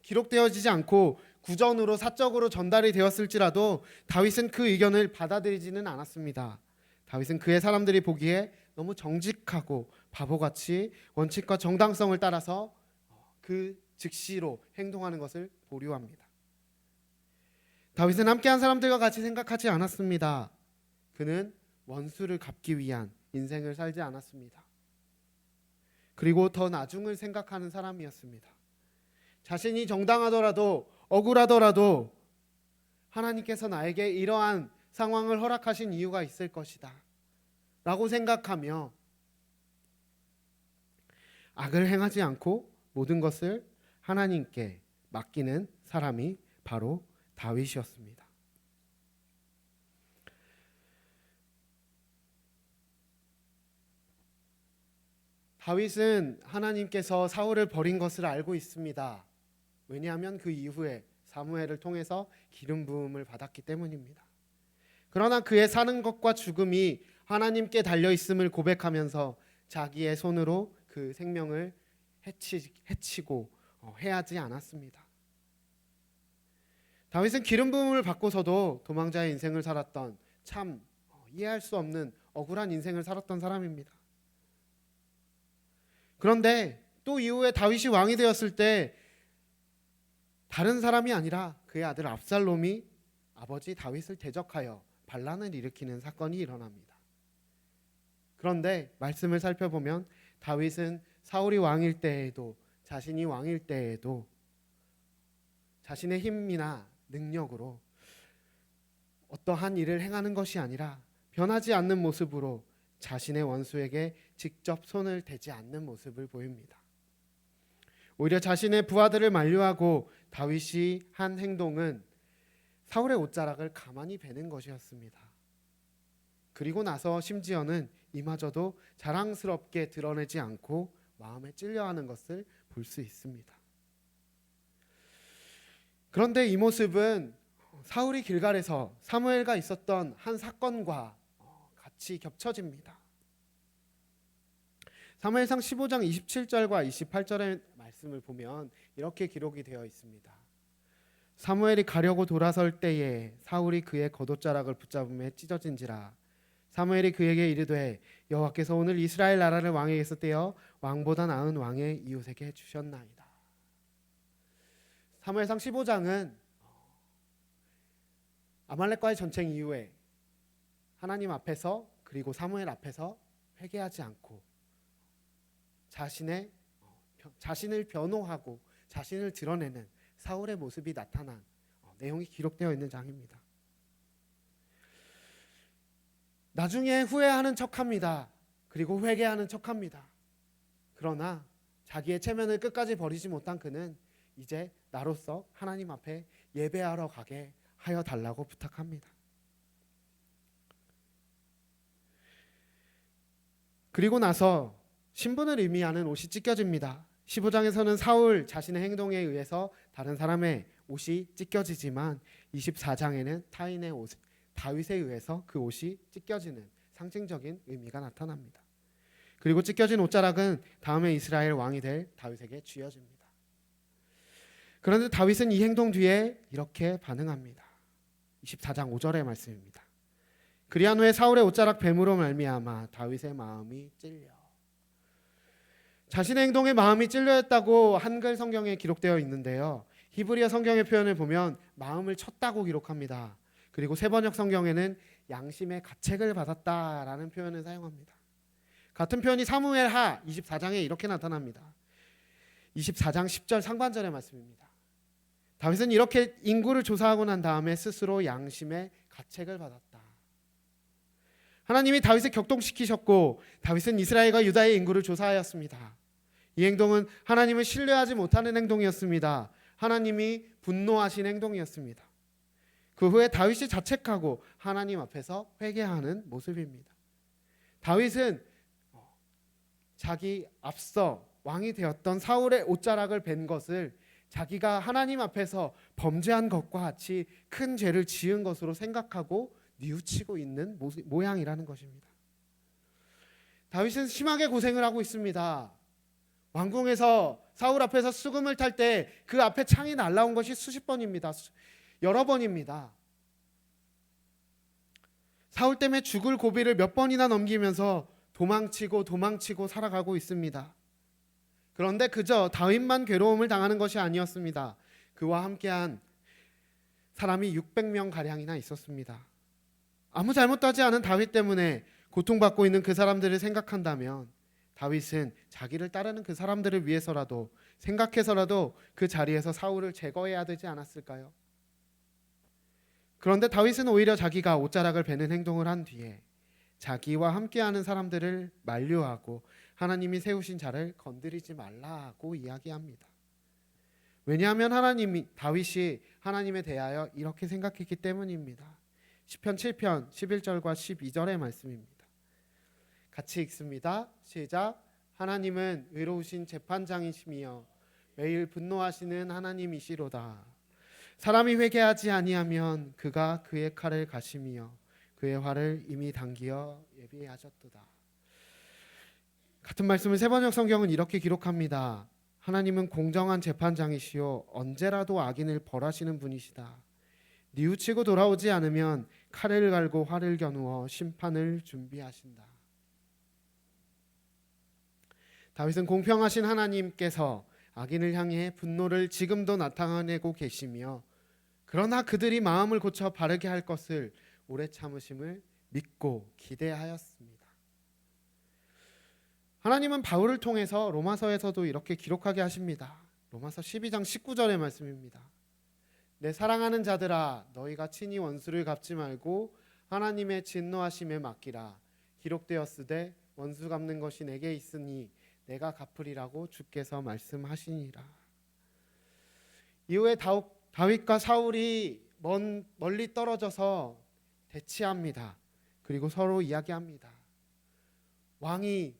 기록되어지지 않고 구전으로 사적으로 전달이 되었을지라도 다윗은 그 의견을 받아들이지는 않았습니다. 다윗은 그의 사람들이 보기에 너무 정직하고 바보같이 원칙과 정당성을 따라서 그 즉시로 행동하는 것을 보류합니다. 다윗은 함께한 사람들과 같이 생각하지 않았습니다. 그는 원수를 갚기 위한 인생을 살지 않았습니다. 그리고 더 나중을 생각하는 사람이었습니다. 자신이 정당하더라도 억울하더라도 하나님께서 나에게 이러한 상황을 허락하신 이유가 있을 것이다 라고 생각하며 악을 행하지 않고 모든 것을 하나님께 맡기는 사람이 바로 다윗이었습니다. 다윗은 하나님께서 사울을 버린 것을 알고 있습니다. 왜냐하면 그 이후에 사무엘을 통해서 기름 부음을 받았기 때문입니다. 그러나 그의 사는 것과 죽음이 하나님께 달려 있음을 고백하면서 자기의 손으로 그 생명을 해치고 해하지 않았습니다. 다윗은 기름 부음을 받고서도 도망자의 인생을 살았던 참 이해할 수 없는 억울한 인생을 살았던 사람입니다. 그런데 또 이후에 다윗이 왕이 되었을 때 다른 사람이 아니라 그의 아들 압살롬이 아버지 다윗을 대적하여 반란을 일으키는 사건이 일어납니다. 그런데 말씀을 살펴보면 다윗은 사울이 왕일 때에도 자신이 왕일 때에도 자신의 힘이나 능력으로 어떠한 일을 행하는 것이 아니라 변하지 않는 모습으로 자신의 원수에게 직접 손을 대지 않는 모습을 보입니다. 오히려 자신의 부하들을 만류하고 다윗이 한 행동은 사울의 옷자락을 가만히 베는 것이었습니다. 그리고 나서 심지어는 이마저도 자랑스럽게 드러내지 않고 마음에 찔려하는 것을 볼 수 있습니다. 그런데 이 모습은 사울이 길갈에서 사무엘과 있었던 한 사건과 같이 겹쳐집니다. 사무엘상 15장 27절과 28절의 말씀을 보면 이렇게 기록이 되어 있습니다. 사무엘이 가려고 돌아설 때에 사울이 그의 겉옷자락을 붙잡음에 찢어진지라. 사무엘이 그에게 이르되 여호와께서 오늘 이스라엘 나라를 왕에게서 떼어 왕보다 나은 왕의 이웃에게 주셨나이다. 사무엘상 15장은 아말렉과의 전쟁 이후에 하나님 앞에서 그리고 사무엘 앞에서 회개하지 않고 자신을 변호하고 자신을 드러내는 사울의 모습이 나타난 내용이 기록되어 있는 장입니다. 나중에 후회하는 척합니다. 그리고 회개하는 척합니다. 그러나 자기의 체면을 끝까지 버리지 못한 그는 이제 나로서 하나님 앞에 예배하러 가게 하여 달라고 부탁합니다. 그리고 나서 신분을 의미하는 옷이 찢겨집니다. 15장에서는 사울 자신의 행동에 의해서 다른 사람의 옷이 찢겨지지만 24장에는 타인의 옷, 다윗에 의해서 그 옷이 찢겨지는 상징적인 의미가 나타납니다. 그리고 찢겨진 옷자락은 다음에 이스라엘 왕이 될 다윗에게 쥐어집니다. 그런데 다윗은 이 행동 뒤에 이렇게 반응합니다. 24장 5절의 말씀입니다. 그리한 후에 사울의 옷자락 뱀으로 말미암아 다윗의 마음이 찔려. 자신의 행동에 마음이 찔려했다고 한글 성경에 기록되어 있는데요. 히브리어 성경의 표현을 보면 마음을 쳤다고 기록합니다. 그리고 세번역 성경에는 양심의 가책을 받았다라는 표현을 사용합니다. 같은 표현이 사무엘하 24장에 이렇게 나타납니다. 24장 10절 상반절의 말씀입니다. 다윗은 이렇게 인구를 조사하고 난 다음에 스스로 양심의 가책을 받았다. 하나님이 다윗을 격동시키셨고 다윗은 이스라엘과 유다의 인구를 조사하였습니다. 이 행동은 하나님을 신뢰하지 못하는 행동이었습니다. 하나님이 분노하신 행동이었습니다. 그 후에 다윗이 자책하고 하나님 앞에서 회개하는 모습입니다. 다윗은 자기 앞서 왕이 되었던 사울의 옷자락을 벤 것을 자기가 하나님 앞에서 범죄한 것과 같이 큰 죄를 지은 것으로 생각하고 뉘우치고 있는 모양이라는 것입니다. 다윗은 심하게 고생을 하고 있습니다. 왕궁에서 사울 앞에서 수금을 탈 때 그 앞에 창이 날라온 것이 수십 번입니다. 여러 번입니다. 사울 때문에 죽을 고비를 몇 번이나 넘기면서 도망치고 살아가고 있습니다. 그런데 그저 다윗만 괴로움을 당하는 것이 아니었습니다. 그와 함께한 사람이 600명 가량이나 있었습니다. 아무 잘못도 하지 않은 다윗 때문에 고통받고 있는 그 사람들을 생각한다면 다윗은 자기를 따르는 그 사람들을 위해서라도 생각해서라도 그 자리에서 사울을 제거해야 되지 않았을까요? 그런데 다윗은 오히려 자기가 옷자락을 베는 행동을 한 뒤에 자기와 함께하는 사람들을 만류하고 하나님이 세우신 자를 건드리지 말라고 이야기합니다. 왜냐하면 다윗이 하나님에 대하여 이렇게 생각했기 때문입니다. 시편 7편 11절과 12절의 말씀입니다. 같이 읽습니다. 시작. 하나님은 의로우신 재판장이시며 매일 분노하시는 하나님이시로다. 사람이 회개하지 아니하면 그가 그의 칼을 가시며 그의 활을 이미 당기어 예비하셨도다. 같은 말씀을 세번역 성경은 이렇게 기록합니다. 하나님은 공정한 재판장이시요 언제라도 악인을 벌하시는 분이시다. 뉘우치고 돌아오지 않으면 칼을 갈고 활을 겨누어 심판을 준비하신다. 다윗은 공평하신 하나님께서 악인을 향해 분노를 지금도 나타내고 계시며 그러나 그들이 마음을 고쳐 바르게 할 것을 오래 참으심을 믿고 기대하였습니다. 하나님은 바울을 통해서 로마서에서도 이렇게 기록하게 하십니다. 로마서 12장 19절의 말씀입니다. 내 사랑하는 자들아 너희가 친히 원수를 갚지 말고 하나님의 진노하심에 맡기라. 기록되었으되 원수 갚는 것이 내게 있으니 내가 갚으리라고 주께서 말씀하시니라. 이후에 다윗과 사울이 멀리 떨어져서 대치합니다. 그리고 서로 이야기합니다. 왕이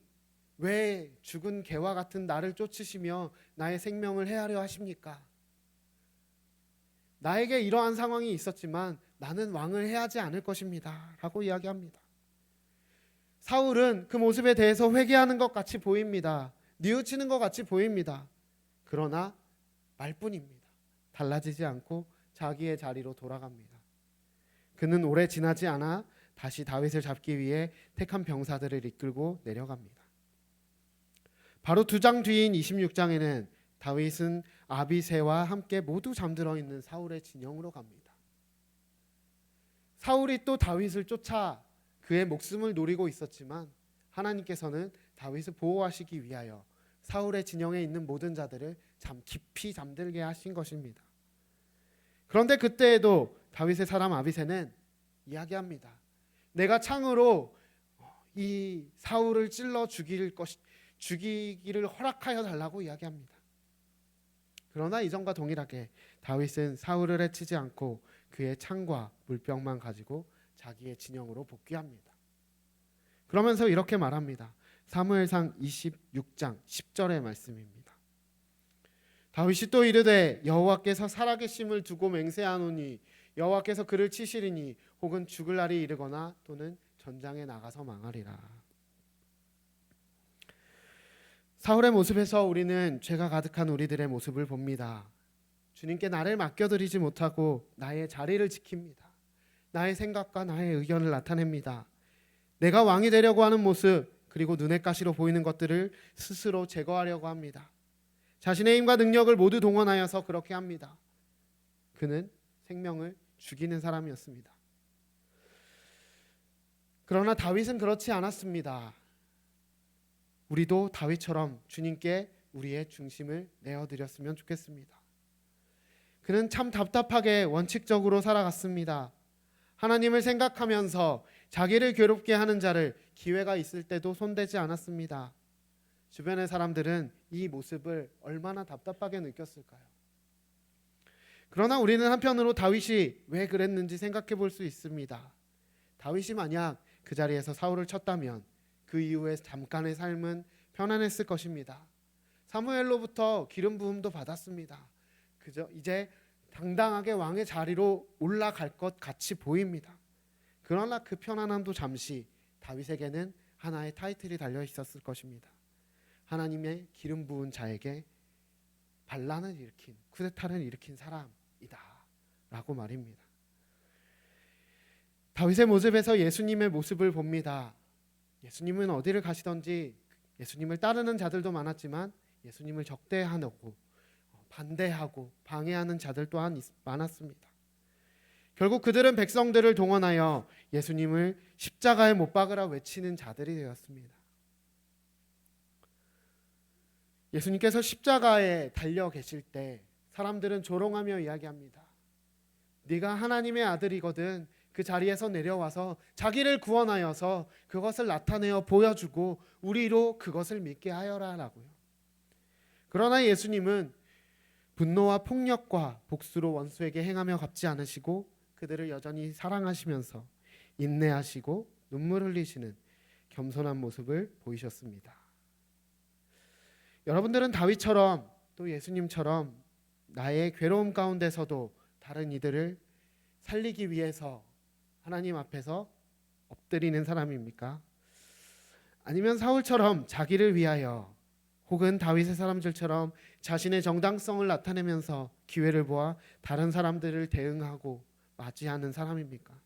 왜 죽은 개와 같은 나를 쫓으시며 나의 생명을 해하려 하십니까? 나에게 이러한 상황이 있었지만 나는 왕을 해하지 않을 것입니다 라고 이야기합니다. 사울은 그 모습에 대해서 회개하는 것 같이 보입니다. 뉘우치는 것 같이 보입니다. 그러나 말뿐입니다. 달라지지 않고 자기의 자리로 돌아갑니다. 그는 오래 지나지 않아 다시 다윗을 잡기 위해 택한 병사들을 이끌고 내려갑니다. 바로 2장 뒤인 26장에는 다윗은 아비새와 함께 모두 잠들어 있는 사울의 진영으로 갑니다. 사울이 또 다윗을 쫓아 그의 목숨을 노리고 있었지만 하나님께서는 다윗을 보호하시기 위하여 사울의 진영에 있는 모든 자들을 깊이 잠들게 하신 것입니다. 그런데 그때에도 다윗의 사람 아비새는 이야기합니다. 내가 창으로 이 사울을 찔러 죽이기를 허락하여 달라고 이야기합니다. 그러나 이전과 동일하게 다윗은 사울을 해치지 않고 그의 창과 물병만 가지고 자기의 진영으로 복귀합니다. 그러면서 이렇게 말합니다. 사무엘상 26장 10절의 말씀입니다. 다윗이 또 이르되 여호와께서 살아계심을 두고 맹세하노니 여호와께서 그를 치시리니 혹은 죽을 날이 이르거나 또는 전장에 나가서 망하리라. 사울의 모습에서 우리는 죄가 가득한 우리들의 모습을 봅니다. 주님께 나를 맡겨드리지 못하고 나의 자리를 지킵니다. 나의 생각과 나의 의견을 나타냅니다. 내가 왕이 되려고 하는 모습, 그리고 눈의 가시로 보이는 것들을 스스로 제거하려고 합니다. 자신의 힘과 능력을 모두 동원하여서 그렇게 합니다. 그는 생명을 죽이는 사람이었습니다. 그러나 다윗은 그렇지 않았습니다. 우리도 다윗처럼 주님께 우리의 중심을 내어드렸으면 좋겠습니다. 그는 참 답답하게 원칙적으로 살아갔습니다. 하나님을 생각하면서 자기를 괴롭게 하는 자를 기회가 있을 때도 손대지 않았습니다. 주변의 사람들은 이 모습을 얼마나 답답하게 느꼈을까요? 그러나 우리는 한편으로 다윗이 왜 그랬는지 생각해 볼 수 있습니다. 다윗이 만약 그 자리에서 사울을 쳤다면 그 이후에 잠깐의 삶은 편안했을 것입니다. 사무엘로부터 기름 부음도 받았습니다. 그저 이제 당당하게 왕의 자리로 올라갈 것 같이 보입니다. 그러나 그 편안함도 잠시 다윗에게는 하나의 타이틀이 달려 있었을 것입니다. 하나님의 기름 부은 자에게 반란을 일으킨, 쿠데타를 일으킨 사람이다 라고 말입니다. 다윗의 모습에서 예수님의 모습을 봅니다. 예수님은 어디를 가시던지 예수님을 따르는 자들도 많았지만 예수님을 적대하고 반대하고 방해하는 자들 또한 많았습니다. 결국 그들은 백성들을 동원하여 예수님을 십자가에 못 박으라 외치는 자들이 되었습니다. 예수님께서 십자가에 달려 계실 때 사람들은 조롱하며 이야기합니다. 네가 하나님의 아들이거든 그 자리에서 내려와서 자기를 구원하여서 그것을 나타내어 보여주고 우리로 그것을 믿게 하여라 라고요. 그러나 예수님은 분노와 폭력과 복수로 원수에게 행하며 갚지 않으시고 그들을 여전히 사랑하시면서 인내하시고 눈물 흘리시는 겸손한 모습을 보이셨습니다. 여러분들은 다윗처럼 또 예수님처럼 나의 괴로움 가운데서도 다른 이들을 살리기 위해서 하나님 앞에서 엎드리는 사람입니까? 아니면 사울처럼 자기를 위하여, 혹은 다윗의 사람들처럼 자신의 정당성을 나타내면서 기회를 보아 다른 사람들을 대응하고 맞이하는 사람입니까?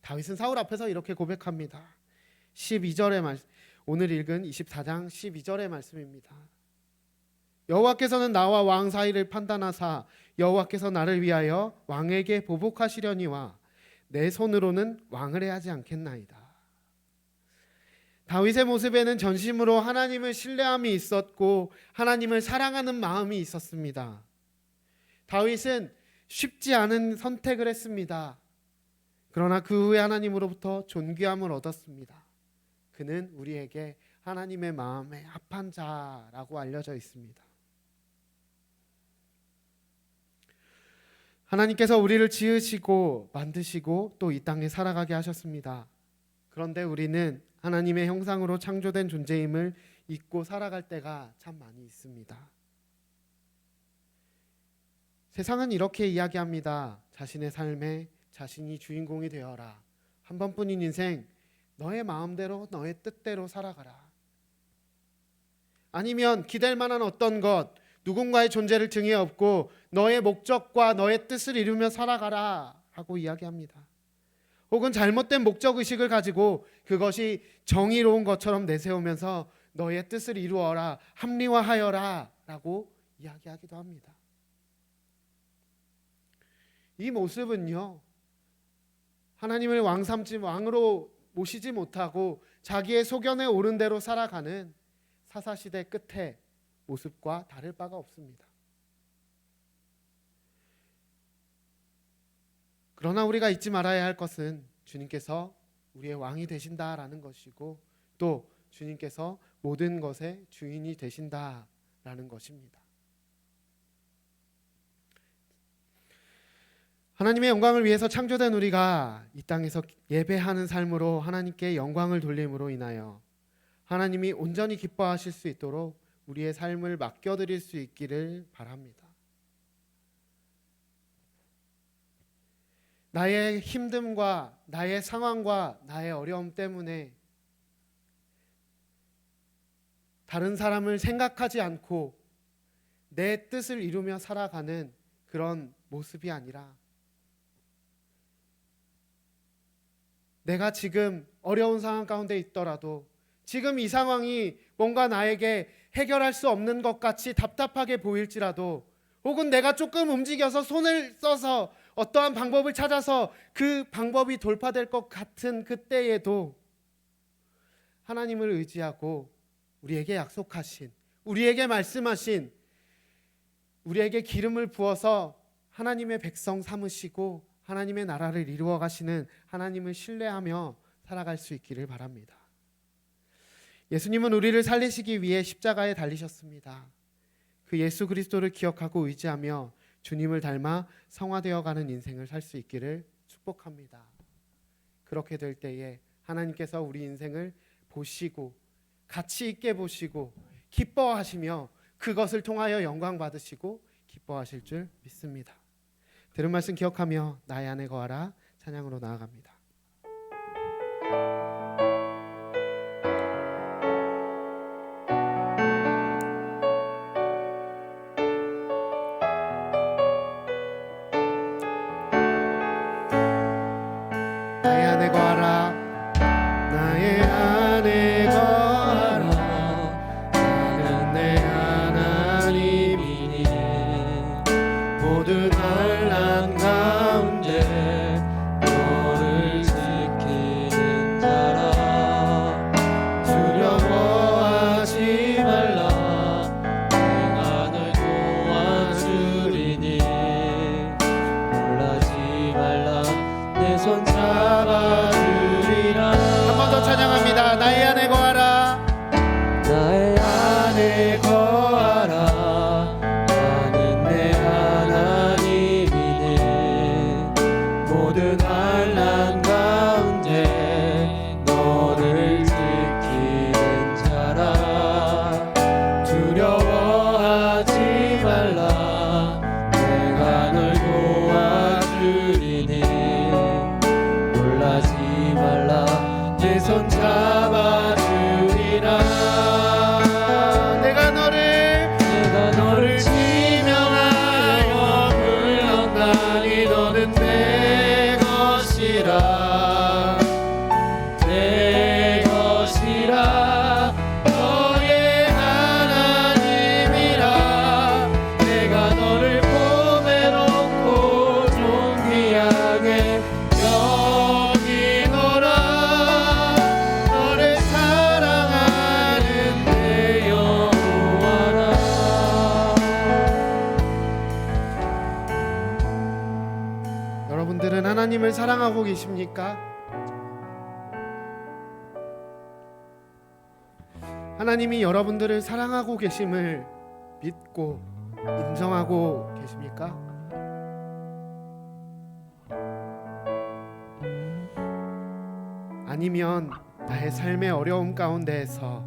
다윗은 사울 앞에서 이렇게 고백합니다. 12절의 말씀, 오늘 읽은 24장 12절의 말씀입니다. 여호와께서는 나와 왕 사이를 판단하사 여호와께서 나를 위하여 왕에게 보복하시려니와 내 손으로는 왕을 해하지 않겠나이다. 다윗의 모습에는 전심으로 하나님을 신뢰함이 있었고 하나님을 사랑하는 마음이 있었습니다. 다윗은 쉽지 않은 선택을 했습니다. 그러나 그 후에 하나님으로부터 존귀함을 얻었습니다. 그는 우리에게 하나님의 마음에 합한 자라고 알려져 있습니다. 하나님께서 우리를 지으시고 만드시고 또 이 땅에 살아가게 하셨습니다. 그런데 우리는 하나님의 형상으로 창조된 존재임을 잊고 살아갈 때가 참 많이 있습니다. 세상은 이렇게 이야기합니다. 자신의 삶에 자신이 주인공이 되어라. 한 번뿐인 인생, 너의 마음대로 너의 뜻대로 살아가라. 아니면 기댈 만한 어떤 것, 누군가의 존재를 등에 업고 너의 목적과 너의 뜻을 이루며 살아가라 하고 이야기합니다. 혹은 잘못된 목적의식을 가지고 그것이 정의로운 것처럼 내세우면서 너의 뜻을 이루어라, 합리화하여라 라고 이야기하기도 합니다. 이 모습은요, 하나님을 왕으로 모시지 못하고 자기의 소견에 오른 대로 살아가는 사사시대 끝의 모습과 다를 바가 없습니다. 그러나 우리가 잊지 말아야 할 것은 주님께서 우리의 왕이 되신다라는 것이고 또 주님께서 모든 것의 주인이 되신다라는 것입니다. 하나님의 영광을 위해서 창조된 우리가 이 땅에서 예배하는 삶으로 하나님께 영광을 돌림으로 인하여 하나님이 온전히 기뻐하실 수 있도록 우리의 삶을 맡겨드릴 수 있기를 바랍니다. 나의 힘듦과 나의 상황과 나의 어려움 때문에 다른 사람을 생각하지 않고 내 뜻을 이루며 살아가는 그런 모습이 아니라 내가 지금 어려운 상황 가운데 있더라도 지금 이 상황이 뭔가 나에게 해결할 수 없는 것 같이 답답하게 보일지라도 혹은 내가 조금 움직여서 손을 써서 어떠한 방법을 찾아서 그 방법이 돌파될 것 같은 그때에도 하나님을 의지하고 우리에게 약속하신, 우리에게 말씀하신, 우리에게 기름을 부어서 하나님의 백성 삼으시고 하나님의 나라를 이루어 가시는 하나님을 신뢰하며 살아갈 수 있기를 바랍니다. 예수님은 우리를 살리시기 위해 십자가에 달리셨습니다. 그 예수 그리스도를 기억하고 의지하며 주님을 닮아 성화되어가는 인생을 살 수 있기를 축복합니다. 그렇게 될 때에 하나님께서 우리 인생을 보시고 가치 있게 보시고 기뻐하시며 그것을 통하여 영광 받으시고 기뻐하실 줄 믿습니다. 들은 말씀 기억하며 나의 안에 거하라 찬양으로 나아갑니다. 나의 안에 거하라, 나의 안에 거하라. 나는 내 하나님이니 모든 환난 가운데 너를 지키는 자라. 두려워하지 말라. 내가 널 도와주리니 놀라지 말라. 내 손 잡아주리라. 한 번 더 찬양합니다. 나의 안에 거하라, 나의 안에 거하라. 나는 내 하나님이니 모든 환난 가운데 너를 지키는 자라. 하나님을 사랑하고 계십니까? 하나님이 여러분들을 사랑하고 계심을 믿고 인정하고 계십니까? 아니면 나의 삶의 어려움 가운데에서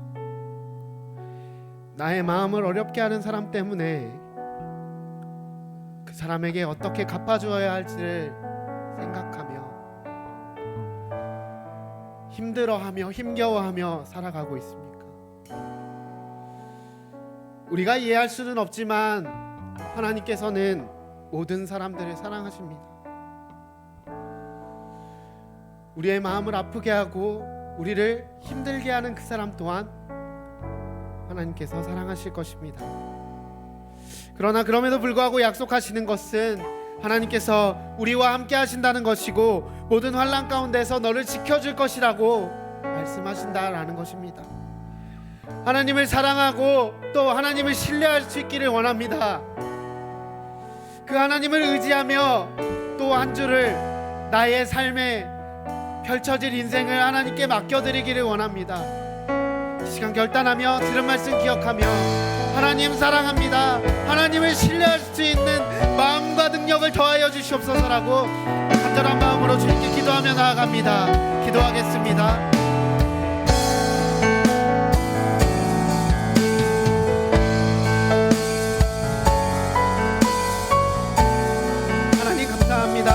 나의 마음을 어렵게 하는 사람 때문에 그 사람에게 어떻게 갚아주어야 할지를 생각하며 힘들어하며 힘겨워하며 살아가고 있습니까? 우리가 이해할 수는 없지만 하나님께서는 모든 사람들을 사랑하십니다. 우리의 마음을 아프게 하고 우리를 힘들게 하는 그 사람 또한 하나님께서 사랑하실 것입니다. 그러나 그럼에도 불구하고 약속하시는 것은 하나님께서 우리와 함께 하신다는 것이고 모든 환난 가운데서 너를 지켜줄 것이라고 말씀하신다라는 것입니다. 하나님을 사랑하고 또 하나님을 신뢰할 수 있기를 원합니다. 그 하나님을 의지하며 또 한 주를 나의 삶에 펼쳐질 인생을 하나님께 맡겨드리기를 원합니다. 이 시간 결단하며 들은 말씀 기억하며 하나님 사랑합니다, 하나님을 신뢰할 수 있는 마음과 능력을 더하여 주시옵소서라고 간절한 마음으로 주님께 기도하며 나아갑니다. 기도하겠습니다. 하나님 감사합니다.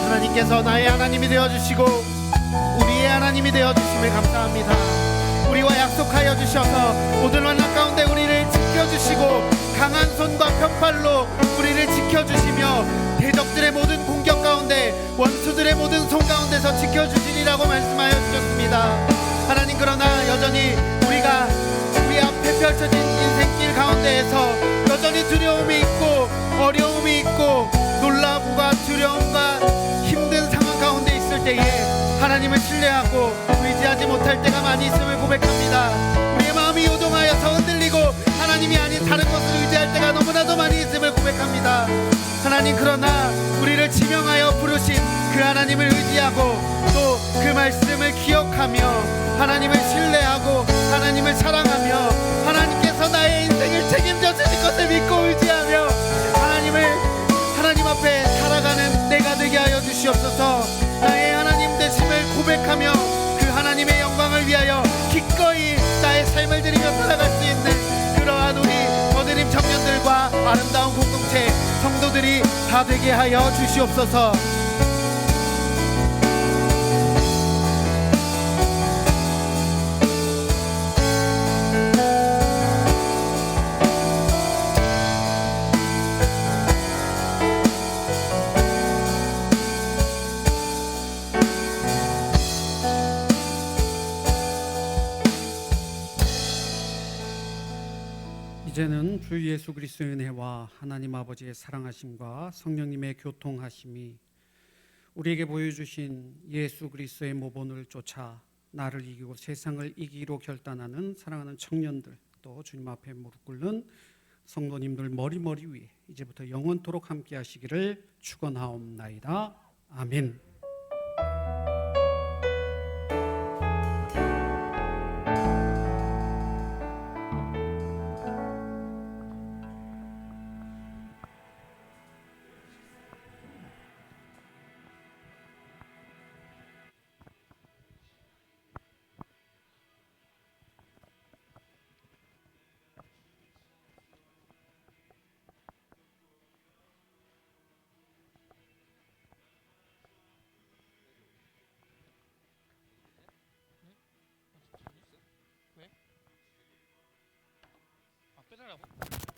하나님께서 나의 하나님이 되어주시고 우리의 하나님이 되어주심을 감사합니다. 우리와 약속하여 주셔서 모든 환난 가운데 우리를 지켜주시고 강한 손과 편팔로 우리를 지켜주시며 대적들의 모든 공격 가운데 원수들의 모든 손 가운데서 지켜주시리라고 말씀하여 주셨습니다. 하나님, 그러나 여전히 우리가 우리 앞에 펼쳐진 인생길 가운데에서 여전히 두려움이 있고 어려움이 있고 놀라움과 두려움과 힘든 상황 가운데 있을 때에 하나님을 신뢰하고 의지하지 못할 때가 많이 있음을 고백합니다. 우리의 마음이 요동하여서 흔들리고 하나님이 아닌 다른 것을 의지할 때가 너무나도 많이 있음을 고백합니다. 하나님, 그러나 우리를 지명하여 부르신 그 하나님을 의지하고 또 그 말씀을 기억하며 하나님을 신뢰하고 하나님을 사랑하며 하나님께서 나의 인생을 책임져 주실 것을 믿고 의지하며 하나님 앞에 살아가는 내가 되게 하여 주시옵소서. 나의 하나님 되심을 고백하며 그 하나님의 영광을 위하여 기꺼이 나의 삶을 드리며 살아갈 수 있는 그러한 우리 거드림 청년들과 아름다운 공동체 성도들이 다 되게 하여 주시옵소서. 이제는 주 예수 그리스도의 은혜와 하나님 아버지의 사랑하심과 성령님의 교통하심이 우리에게 보여주신 예수 그리스도의 모본을 쫓아 나를 이기고 세상을 이기기로 결단하는 사랑하는 청년들, 또 주님 앞에 무릎 꿇는 성도님들 머리 위에 이제부터 영원토록 함께 하시기를 축원하옵나이다. 아멘. 빼달라고?